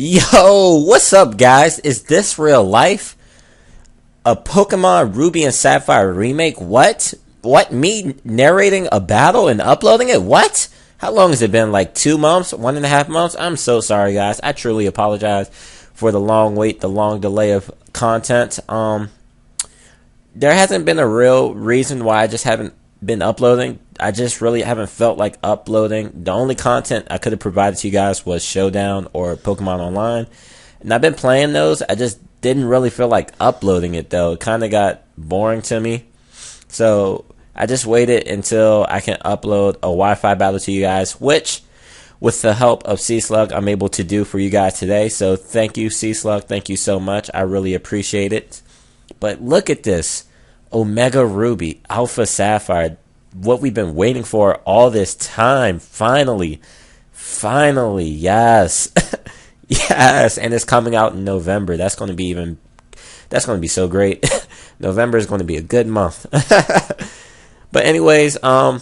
Yo, what's up, guys? Is this real life? A Pokemon Ruby and Sapphire remake? What? What? Me narrating a battle and uploading it? What? How long has it been? Like 2 months? 1.5 months? I'm so sorry, guys. I truly apologize for the long wait, the long delay of content. There hasn't been a real reason why I just haven't been uploading. I just really haven't felt like uploading. The only content I could have provided to you guys was Showdown or Pokemon Online. And I've been playing those. I just didn't really feel like uploading it, though. It kind of got boring to me. So I just waited until I can upload a Wi-Fi battle to you guys, which, with the help of C-Slug, I'm able to do for you guys today. So thank you, C-Slug. Thank you so much. I really appreciate it. But look at this. Omega Ruby, Alpha Sapphire. What we've been waiting for all this time. Finally. Finally. Yes. Yes. And it's coming out in November. That's going to be so great. November is going to be a good month. But anyways, I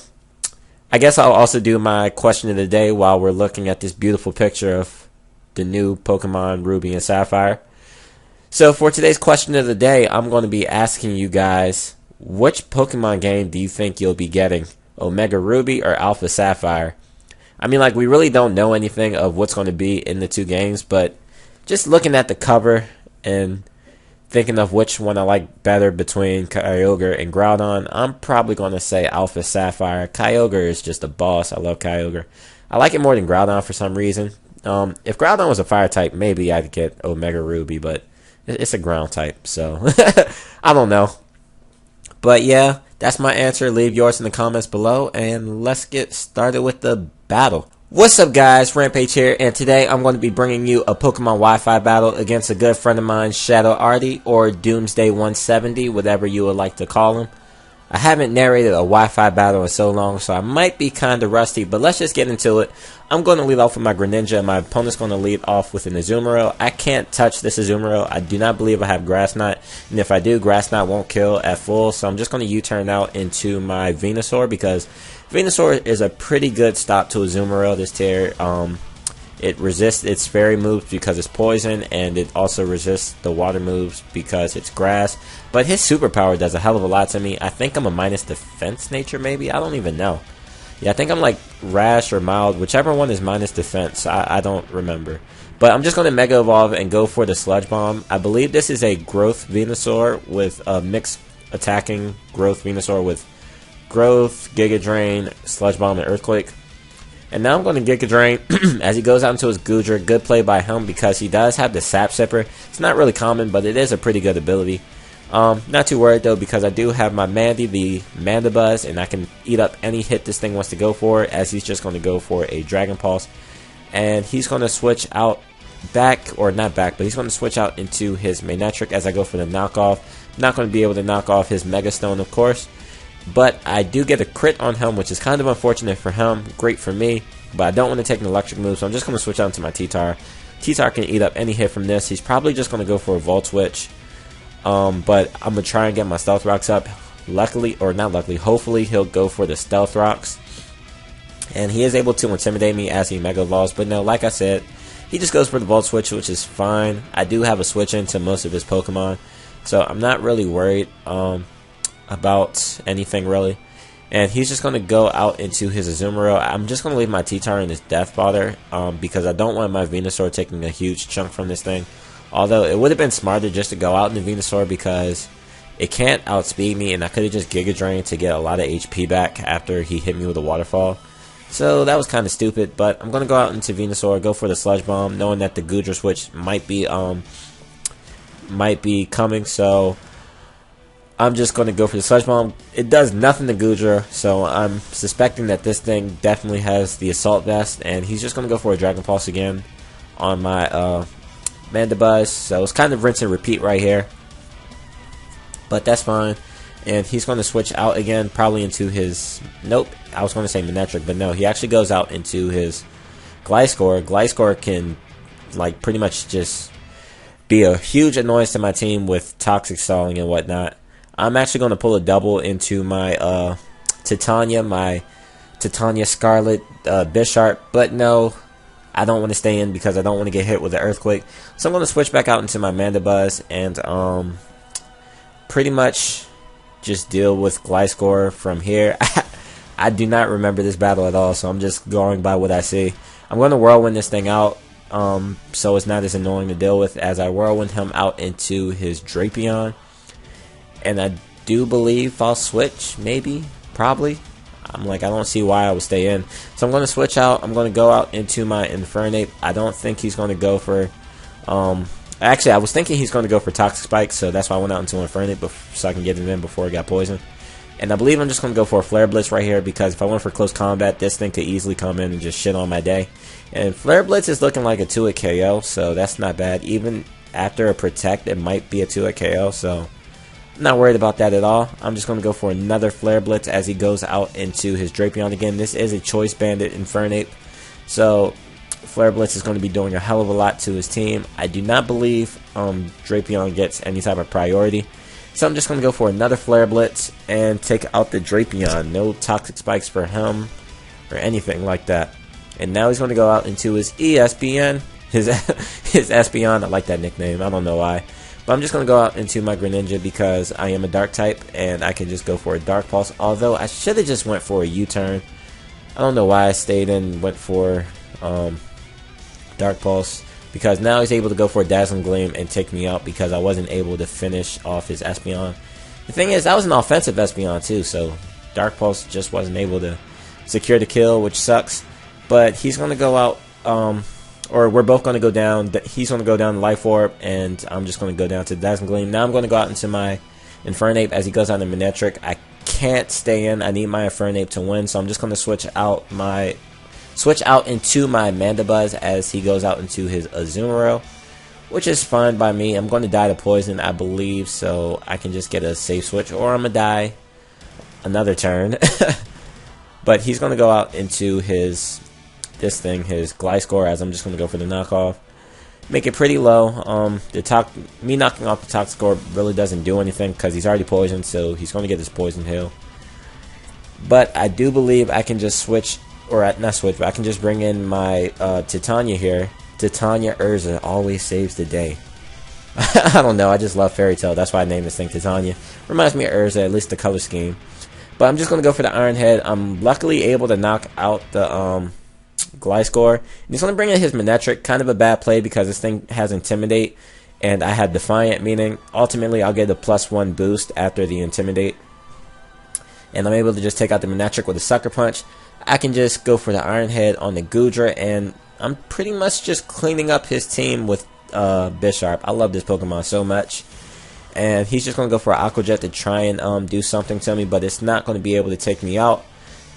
guess I'll also do my question of the day while we're looking at this beautiful picture of the new Pokemon Ruby and Sapphire. So for today's question of the day, I'm going to be asking you guys, which Pokemon game do you think you'll be getting? Omega Ruby or Alpha Sapphire? I mean, like, we really don't know anything of what's going to be in the two games, but just looking at the cover and thinking of which one I like better between Kyogre and Groudon, I'm probably going to say Alpha Sapphire. Kyogre is just a boss. I love Kyogre. I like it more than Groudon for some reason. If Groudon was a fire type, maybe I'd get Omega Ruby, but it's a ground type, so I don't know. But yeah, that's my answer. Leave yours in the comments below, and let's get started with the battle. What's up, guys? Rampage here, and today I'm going to be bringing you a Pokemon Wi-Fi battle against a good friend of mine, Shadowarty, or Doomsday 170, whatever you would like to call him. I haven't narrated a Wi-Fi battle in so long, so I might be kind of rusty, but let's just get into it. I'm going to lead off with my Greninja, and my opponent's going to lead off with an Azumarill. I can't touch this Azumarill. I do not believe I have Grass Knot, and if I do, Grass Knot won't kill at full, so I'm just going to U-turn out into my Venusaur, because Venusaur is a pretty good stop to Azumarill this tier. It resists its fairy moves because it's poison, and it also resists the water moves because it's grass. But his superpower does a hell of a lot to me. I think I'm a minus defense nature, maybe? I don't even know. Yeah, I think I'm like rash or mild, whichever one is minus defense. I don't remember. But I'm just going to Mega Evolve and go for the Sludge Bomb. I believe this is a Growth Venusaur with a mixed attacking Growth Venusaur with Growth, Giga Drain, Sludge Bomb, and Earthquake. And now I'm going to Giga Drain as he goes out into his Goodra. Good play by him because he does have the Sap Sipper. It's not really common, but it is a pretty good ability. Not too worried though, because I do have my Mandy, the Mandibuzz, and I can eat up any hit this thing wants to go for, as he's just going to go for a Dragon Pulse. And he's going to switch out back, or not back, but he's going to switch out into his Manectric as I go for the knockoff. Not going to be able to knock off his Mega Stone, of course. But I do get a crit on him, which is kind of unfortunate for him. Great for me, but I don't want to take an electric move, so I'm just going to switch out into my T-Tar. T-Tar can eat up any hit from this. He's probably just going to go for a Volt Switch. But I'm going to try and get my Stealth Rocks up. Luckily, or not luckily, hopefully he'll go for the Stealth Rocks. And he is able to intimidate me as he Mega Evolves. But no, like I said, he just goes for the Volt Switch, which is fine. I do have a switch into most of his Pokemon, so I'm not really worried about anything really. And he's just going to go out into his Azumarill. I'm just going to leave my T-Tar in his Death Fodder because I don't want my Venusaur taking a huge chunk from this thing. Although it would have been smarter just to go out in the Venusaur because it can't outspeed me, and I could have just Giga Drained to get a lot of HP back after he hit me with a Waterfall. So that was kind of stupid, but I'm going to go out into Venusaur, go for the Sludge Bomb, knowing that the Goodra switch might be coming, so I'm just going to go for the Sludge Bomb. It does nothing to Goodra, so I'm suspecting that this thing definitely has the Assault Vest, and he's just going to go for a Dragon Pulse again on my Mandibuzz. So it's kind of rinse and repeat right here, but that's fine. And he's going to switch out again, probably into his... Nope, I was going to say Manectric, but no, he actually goes out into his Gliscor. Gliscor can, like, pretty much just be a huge annoyance to my team with Toxic Stalling and whatnot. I'm actually going to pull a double into my Titania Scarlet Bisharp, but no, I don't want to stay in because I don't want to get hit with the earthquake. So I'm going to switch back out into my Mandibuzz and pretty much just deal with Gliscor from here. I do not remember this battle at all, so I'm just going by what I see. I'm going to Whirlwind this thing out, so it's not as annoying to deal with as I Whirlwind him out into his Drapion. And I do believe I'll switch, maybe, probably. I don't see why I would stay in. So I'm going to switch out. I'm going to go out into my Infernape. I don't think he's going to go for... actually, I was thinking he's going to go for Toxic Spike, so that's why I went out into Infernape so I can get it in before it got poisoned. And I believe I'm just going to go for a Flare Blitz right here because if I went for close combat, this thing could easily come in and just shit on my day. And Flare Blitz is looking like a 2-hit KO, so that's not bad. Even after a Protect, it might be a 2-hit KO, so I'm not worried about that at all. I'm just going to go for another Flare Blitz as he goes out into his Drapion again. This is a Choice Banded Infernape, so Flare Blitz is going to be doing a hell of a lot to his team. I do not believe Drapion gets any type of priority. So I'm just going to go for another Flare Blitz and take out the Drapion. No Toxic Spikes for him or anything like that. And now he's going to go out into his ESPN. His Espeon. I like that nickname. I don't know why. But I'm just going to go out into my Greninja because I am a Dark type and I can just go for a Dark Pulse. Although I should have just went for a U-turn. I don't know why I stayed and went for Dark Pulse. Because now he's able to go for a Dazzling Gleam and take me out because I wasn't able to finish off his Espeon. The thing is, that was an offensive Espeon too, so Dark Pulse just wasn't able to secure the kill, which sucks. But he's going to go out, or we're both going to go down. He's going to go down to Life Orb, and I'm just going to go down to Dazzling Gleam. Now I'm going to go out into my Infernape as he goes on to Manectric. I can't stay in. I need my Infernape to win, so I'm just going to switch out into my Mandibuzz as he goes out into his Azumarill, which is fine by me. I'm going to die to poison, I believe, so I can just get a safe switch, or I'm going to die another turn. But he's going to go out into his Gliscor, as I'm just going to go for the knockoff. Make it pretty low. Me knocking off the Toxic Orb really doesn't do anything because he's already poisoned, so he's going to get his Poison Heal. But I do believe I can just switch... Or not switch, but I can just bring in my Titania here. Titania Urza always saves the day. I don't know, I just love Fairy Tail. That's why I named this thing Titania. Reminds me of Urza, at least the color scheme. But I'm just going to go for the Iron Head. I'm luckily able to knock out the Gliscor. And he's going to bring in his Manectric. Kind of a bad play because this thing has Intimidate. And I had Defiant, meaning ultimately I'll get a +1 boost after the Intimidate. And I'm able to just take out the Manectric with a Sucker Punch. I can just go for the Iron Head on the Goodra, and I'm pretty much just cleaning up his team with Bisharp. I love this Pokemon so much. And he's just going to go for an Aqua Jet to try and do something to me, but it's not going to be able to take me out.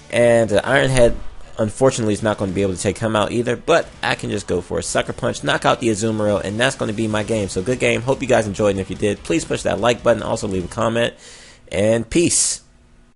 And the Iron Head, unfortunately, is not going to be able to take him out either, but I can just go for a Sucker Punch, knock out the Azumarill, and that's going to be my game. So good game. Hope you guys enjoyed, and if you did, please push that like button. Also leave a comment, and peace.